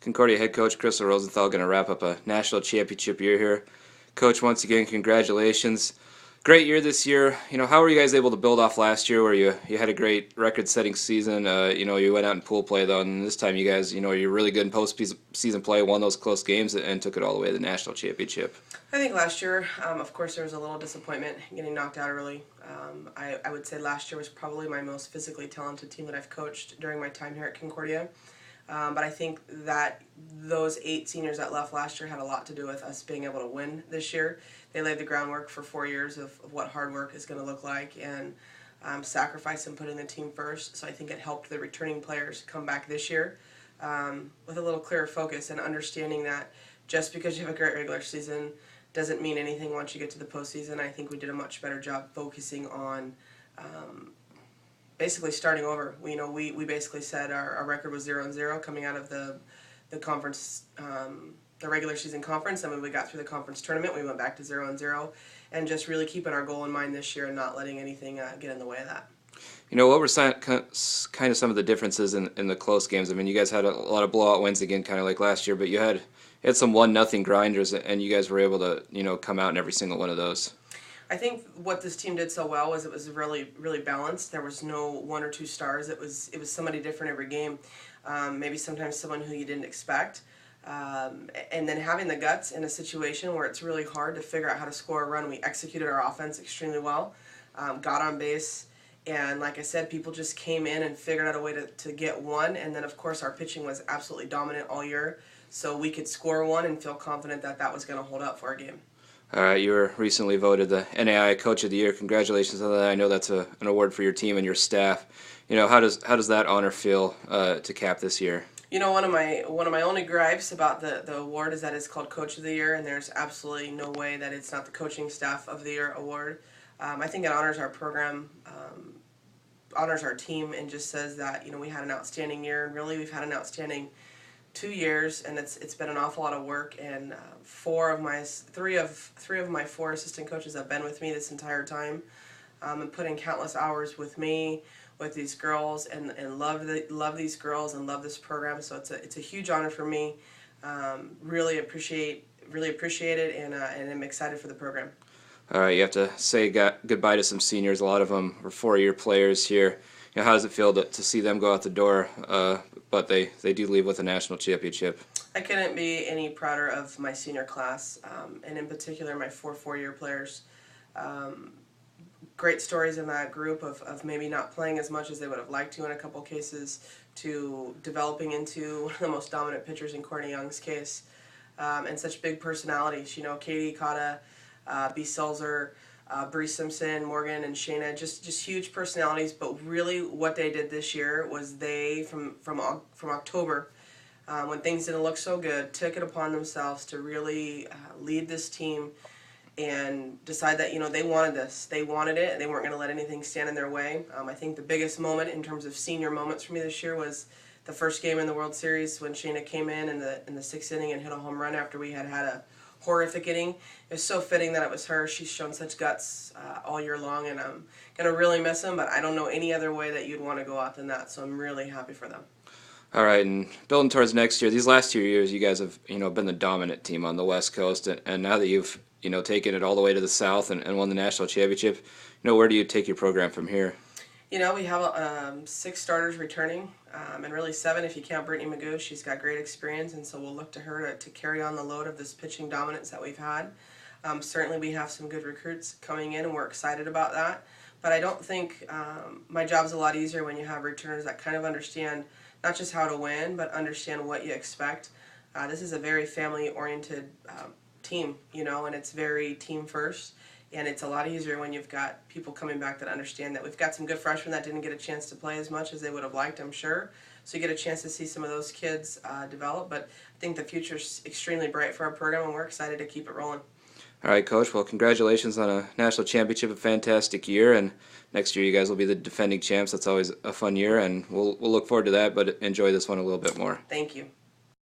Concordia head coach Chris Rosenthal going to wrap up a national championship year here. Coach, once again, congratulations. Great year this year. How were you guys able to build off last year where you had a great record-setting season? You went out in pool play, though, and this time you guys, you're really good in post-season play, won those close games, and took it all the way to the national championship. I think last year, of course, there was a little disappointment getting knocked out early. I would say last year was probably my most physically talented team that I've coached during my time here at Concordia. But I think that those 8 seniors that left last year had a lot to do with us being able to win this year. They laid the groundwork for 4 years of what hard work is going to look like and sacrifice and putting the team first. So I think it helped the returning players come back this year with a little clearer focus and understanding that just because you have a great regular season doesn't mean anything once you get to the postseason. I think we did a much better job focusing on basically starting over. We basically said our record was 0-0 coming out of the conference, the regular season conference, and when we got through the conference tournament, we went back to 0-0, and just really keeping our goal in mind this year and not letting anything get in the way of that. What were kind of some of the differences in the close games? I mean, you guys had a lot of blowout wins again, kind of like last year, but you had some 1-0 grinders, and you guys were able to come out in every single one of those. I think what this team did so well was it was really, really balanced. There was no 1 or 2 stars. It was somebody different every game. Maybe sometimes someone who you didn't expect. And then having the guts in a situation where it's really hard to figure out how to score a run. We executed our offense extremely well, got on base, and like I said, people just came in and figured out a way to get one. And then, of course, our pitching was absolutely dominant all year, so we could score one and feel confident that that was going to hold up for our game. All right, you were recently voted the NAIA Coach of the Year. Congratulations on that. I know that's an award for your team and your staff. How does that honor feel to cap this year? One of my only gripes about the award is that it's called Coach of the Year, and there's absolutely no way that it's not the Coaching Staff of the Year award. I think it honors our program, honors our team, and just says that we had an outstanding year, and really we've had an outstanding 2 years, and it's been an awful lot of work. And three of my 4 assistant coaches have been with me this entire time, and put in countless hours with me, with these girls, and love these girls and love this program. So it's a huge honor for me. Really appreciate it, and I'm excited for the program. All right, you have to say goodbye to some seniors. A lot of them were 4-year players here. How does it feel to see them go out the door, but they do leave with a national championship? I couldn't be any prouder of my senior class, and in particular my 4-year players. Great stories in that group of maybe not playing as much as they would have liked to in a couple cases, to developing into one of the most dominant pitchers in Courtney Young's case, and such big personalities. Katie Cotta, B. Selzer, Bree Simpson, Morgan, and Shayna, just huge personalities. But really what they did this year was they, from October, when things didn't look so good, took it upon themselves to really lead this team and decide that they wanted this. They wanted it, and they weren't going to let anything stand in their way. I think the biggest moment in terms of senior moments for me this year was the first game in the World Series when Shayna came in the 6th inning and hit a home run after we had a horrific inning. It was so fitting that it was her. She's shown such guts all year long, and I'm going to really miss them, but I don't know any other way that you'd want to go out than that, so I'm really happy for them. All right, and building towards next year, these last 2 years, you guys have been the dominant team on the West Coast, and now that you've taken it all the way to the South and won the national championship, where do you take your program from here? We have 6 starters returning, and really 7 if you count Brittany Magoo. She's got great experience, and so we'll look to her to carry on the load of this pitching dominance that we've had. Certainly we have some good recruits coming in, and we're excited about that. But I don't think my job's a lot easier when you have returners that kind of understand not just how to win, but understand what you expect. This is a very family-oriented team, and it's very team first. And it's a lot easier when you've got people coming back that understand that. We've got some good freshmen that didn't get a chance to play as much as they would have liked, I'm sure. So you get a chance to see some of those kids develop. But I think the future's extremely bright for our program, and we're excited to keep it rolling. All right, Coach. Well, congratulations on a national championship, a fantastic year. And next year you guys will be the defending champs. That's always a fun year, and we'll look forward to that, but enjoy this one a little bit more. Thank you.